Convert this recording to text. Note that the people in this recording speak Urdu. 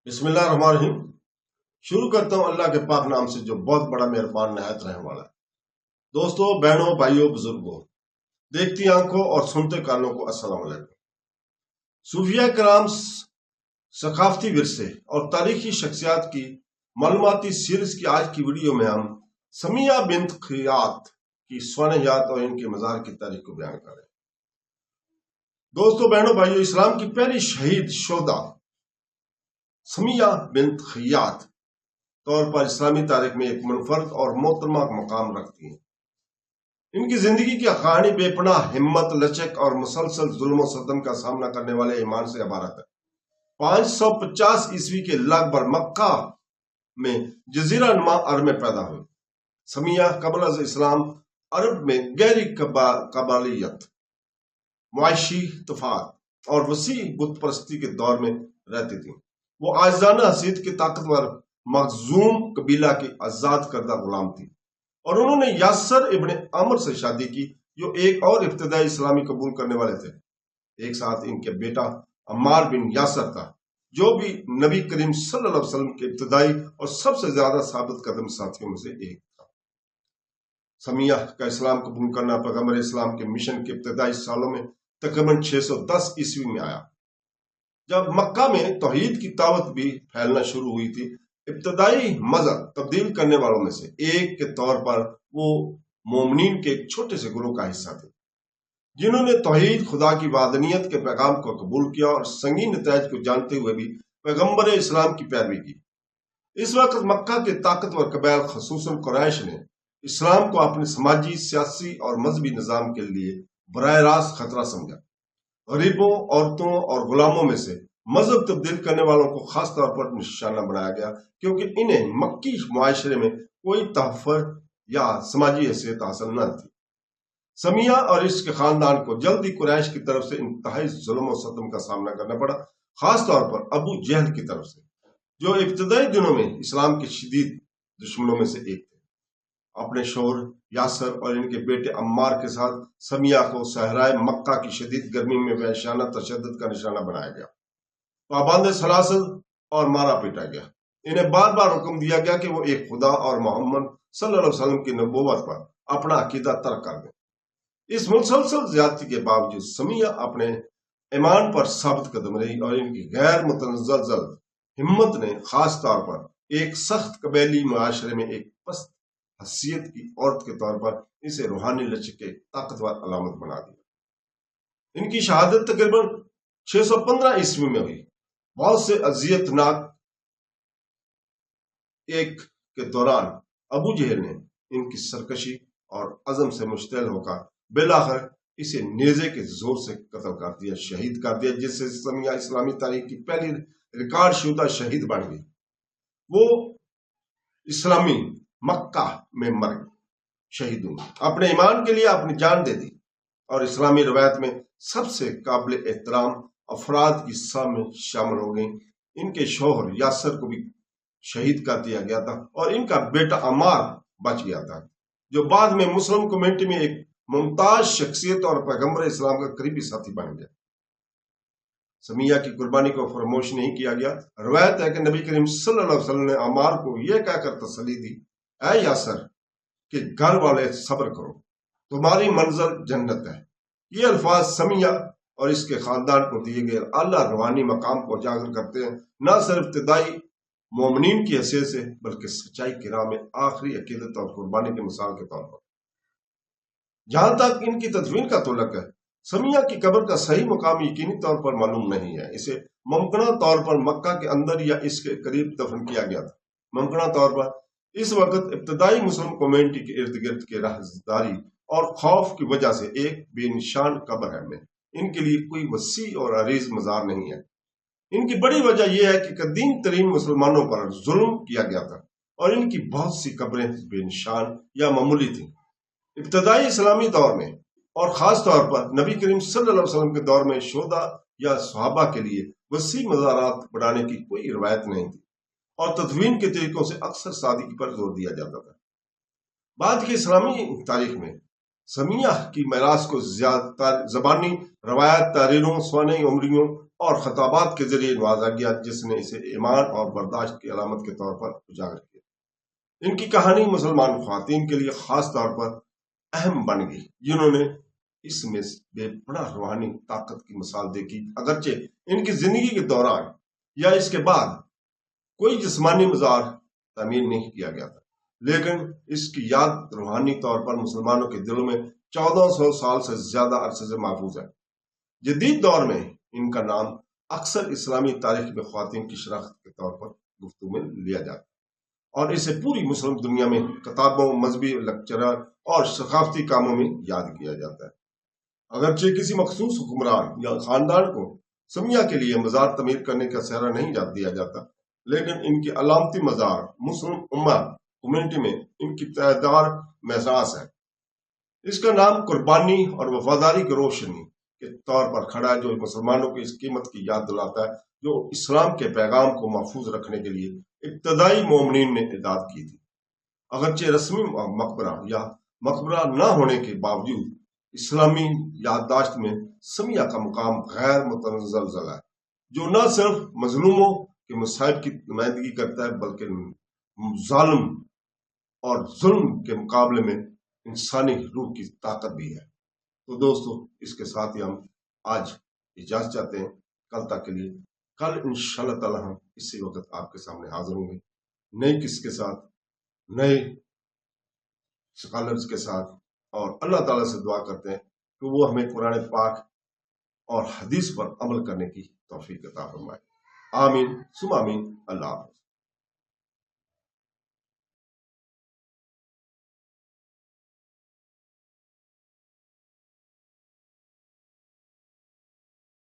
بسم اللہ الرحمن الرحیم۔ شروع کرتا ہوں اللہ کے پاک نام سے جو بہت بڑا مہربان نہایت رحم والا ہے۔ دوستوں، بہنوں، بھائیوں، بزرگوں، دیکھتی آنکھوں اور سنتے کانوں کو السلام علیکم۔ صوفیہ کرام، ثقافتی ورثے اور تاریخی شخصیات کی معلوماتی سیریز کی آج کی ویڈیو میں ہم سمیہ بنت خیاط کی سوانحیات اور ان کے مزار کی تاریخ کو بیان کر رہے ہیں۔ دوستوں، بہنوں، بھائیوں، اسلام کی پہلی شہید شہدا سمیہ بنت خیاط طور پر اسلامی تاریخ میں ایک منفرد اور محترمہ مقام رکھتی ہیں۔ ان کی زندگی کی کہانی بے پناہ ہمت، لچک اور مسلسل ظلم و ستم کا سامنا کرنے والے ایمان سے عبارت ہے۔ 550 عیسوی کے لگ بھگ مکہ میں جزیرہ نما عرب میں پیدا ہوئی۔ سمیہ قبل از اسلام عرب میں گہری قبالیت، معاشی تفاعت اور وسیع بت پرستی کے دور میں رہتی تھیں۔ وہ عاجزانہ حیثیت کے طاقتور مخزوم قبیلہ کی آزاد کردہ غلام تھی اور انہوں نے یاسر ابن عمر سے شادی کی جو ایک اور ابتدائی اسلامی قبول کرنے والے تھے۔ ایک ساتھ ان کے بیٹا عمار بن یاسر تھا جو بھی نبی کریم صلی اللہ علیہ وسلم کے ابتدائی اور سب سے زیادہ ثابت قدم ساتھیوں میں سے ایک تھا۔ سمیہ کا اسلام قبول کرنا پیغمبر اسلام کے مشن کے ابتدائی سالوں میں تقریباً 610 عیسوی میں آیا، جب مکہ میں توحید کی دعوت بھی پھیلنا شروع ہوئی تھی۔ ابتدائی مذہب تبدیل کرنے والوں میں سے ایک کے طور پر وہ مومنین کے ایک چھوٹے سے گروہ کا حصہ تھے جنہوں نے توحید، خدا کی وحدانیت کے پیغام کو قبول کیا اور سنگین نتائج کو جانتے ہوئے بھی پیغمبر اسلام کی پیروی کی۔ اس وقت مکہ کے طاقتور قبائل خصوصاً قریش نے اسلام کو اپنے سماجی، سیاسی اور مذہبی نظام کے لیے براہ راست خطرہ سمجھا۔ غریبوں، عورتوں اور غلاموں میں سے مذہب تبدیل کرنے والوں کو خاص طور پر نشانہ بنایا گیا کیونکہ انہیں مکی معاشرے میں کوئی تحفظ یا سماجی حیثیت حاصل نہ تھی۔ سمیہ اور اس کے خاندان کو جلد ہی قریش کی طرف سے انتہائی ظلم و ستم کا سامنا کرنا پڑا، خاص طور پر ابو جہل کی طرف سے، جو ابتدائی دنوں میں اسلام کے شدید دشمنوں میں سے ایک تھے۔ اپنے شوہر یاسر اور ان کے بیٹے عمار کے ساتھ سمیہ کو صحرائے مکہ کی شدید گرمی میں وحشیانہ تشدد کا نشانہ بنایا گیا، پابند سلاسل اور مارا پیٹا گیا۔ انہیں بار بار حکم دیا گیا کہ وہ ایک خدا اور محمد صلی اللہ علیہ وسلم کی نبوت پر اپنا عقیدہ ترک کر دیں۔ اس مسلسل زیادتی کے باوجود سمیہ اپنے ایمان پر ثابت قدم رہی اور ان کی غیر متزلزل ہمت نے خاص طور پر ایک سخت قبیلی معاشرے میں ایک پست حیثیت کی عورت کے طور پر اسے روحانی لچک کے طاقتور علامت بنا دیا۔ ان کی شہادت تقریباً 615 عیسوی میں ہوئی۔ بہت سے اذیت ناک ایک کے دوران ابو جہل نے ان کی سرکشی اور عزم سے مشتعل ہو کر بالآخر اسے نیزے کے زور سے قتل کر دیا، شہید کر دیا، جس سے سمیہ اسلامی تاریخ کی پہلی ریکارڈ شدہ شہید بن گئی۔ وہ اسلامی مکہ میں مر گئی، شہید ہوئی، اپنے ایمان کے لیے اپنی جان دے دی اور اسلامی روایت میں سب سے قابل احترام افراد کی سب میں شامل ہو گئیں۔ ان کے شوہر یاسر کو بھی شہید کر دیا گیا تھا اور ان کا بیٹا عمار بچ گیا تھا، جو بعد میں مسلم کمیونٹی میں ایک ممتاز شخصیت اور پیغمبر اسلام کا قریبی ساتھی بن گیا۔ سمیہ کی قربانی کو فراموش نہیں کیا گیا۔ روایت ہے کہ نبی کریم صلی اللہ علیہ وسلم نے عمار کو یہ کہہ کر تسلی دی، اے یاسر کہ گھر والے صبر کرو، تمہاری منزل جنت ہے۔ یہ الفاظ سمیہ اور اس کے خاندان کو دیے گئے اعلیٰ روحانی مقام کو اجاگر کرتے ہیں، نہ صرف ابتدائی مومنین کی حیثیت سے بلکہ سچائی کی راہ میں آخری عقیدت اور قربانی کی مثال کے طور پر۔ جہاں تک ان کی تدفین کا تعلق ہے، سمیہ کی قبر کا صحیح مقام یقینی طور پر معلوم نہیں ہے۔ اسے ممکنہ طور پر مکہ کے اندر یا اس کے قریب دفن کیا گیا تھا۔ ممکنہ طور پر اس وقت ابتدائی مسلم کمیونٹی کے ارد گرد کے رہزداری اور خوف کی وجہ سے ایک بے نشان قبر ہے میں ان کے لیے کوئی وسیع اور عریض مزار نہیں ہے۔ ان کی بڑی وجہ یہ ہے کہ قدیم ترین مسلمانوں پر ظلم کیا گیا تھا اور ان کی بہت سی قبریں بے نشان یا معمولی تھیں۔ ابتدائی اسلامی دور میں اور خاص طور پر نبی کریم صلی اللہ علیہ وسلم کے دور میں شہداء یا صحابہ کے لیے وسیع مزارات بنانے کی کوئی روایت نہیں تھی اور تدفین کے طریقوں سے اکثر سادگی پر زور دیا جاتا تھا۔ بعد کی اسلامی تاریخ میں سمیہ کی میراث کو زیادہ زبانی روایت، تحریروں، سوانح عمریوں اور خطابات کے ذریعے نوازا گیا، جس نے اسے ایمان اور برداشت کی علامت کے طور پر اجاگر کیا۔ ان کی کہانی مسلمان خواتین کے لیے خاص طور پر اہم بن گئی، جنہوں نے اس میں بے پناہ روحانی طاقت کی مثال دیکھی۔ اگرچہ ان کی زندگی کے دوران یا اس کے بعد کوئی جسمانی مزار تعمیر نہیں کیا گیا تھا، لیکن اس کی یاد روحانی طور پر مسلمانوں کے دلوں میں 1400 سال سے زیادہ عرصے سے محفوظ ہے۔ جدید دور میں ان کا نام اکثر اسلامی تاریخ میں خواتین کی شناخت کے طور پر گفتگو میں لیا جاتا ہے، اور اسے پوری مسلم دنیا میں کتابوں، مذہبی لیکچرز اور ثقافتی کاموں میں یاد کیا جاتا ہے۔ اگرچہ کسی مخصوص حکمران یا خاندان کو سمیہ کے لیے مزار تعمیر کرنے کا سہرا نہیں دیا جاتا، لیکن ان کی علامتی مزار مسلم امہ کمیونٹی میں ان کی تعداد محسوس ہے۔ اس کا نام قربانی اور وفاداری کی روشنی کے طور پر کھڑا ہے، جو مسلمانوں کی اس قیمت کی یاد دلاتا ہے جو اسلام کے پیغام کو محفوظ رکھنے کے لیے ابتدائی مومنین نے اعداد کی تھی۔ اگرچہ رسمی مقبرہ یا مقبرہ نہ ہونے کے باوجود اسلامی یادداشت میں سمیہ کا مقام غیر متزلزل ہے، جو نہ صرف مظلوموں کے مصائب کی نمائندگی کرتا ہے بلکہ ظالم اور ظلم کے مقابلے میں انسانی روح کی طاقت بھی ہے۔ تو دوستو، اس کے ساتھ ہی ہم آج اجازت چاہتے ہیں، کل تک کے لیے۔ کل انشاءاللہ تعالی ہم اسی وقت آپ کے سامنے حاضر ہوں گے، نئی قصے کے ساتھ، نئے اسکالرز کے ساتھ، اور اللہ تعالیٰ سے دعا کرتے ہیں کہ وہ ہمیں قرآن پاک اور حدیث پر عمل کرنے کی توفیق عطا فرمائے۔ آمین ثم آمین۔ اللہ حافظ۔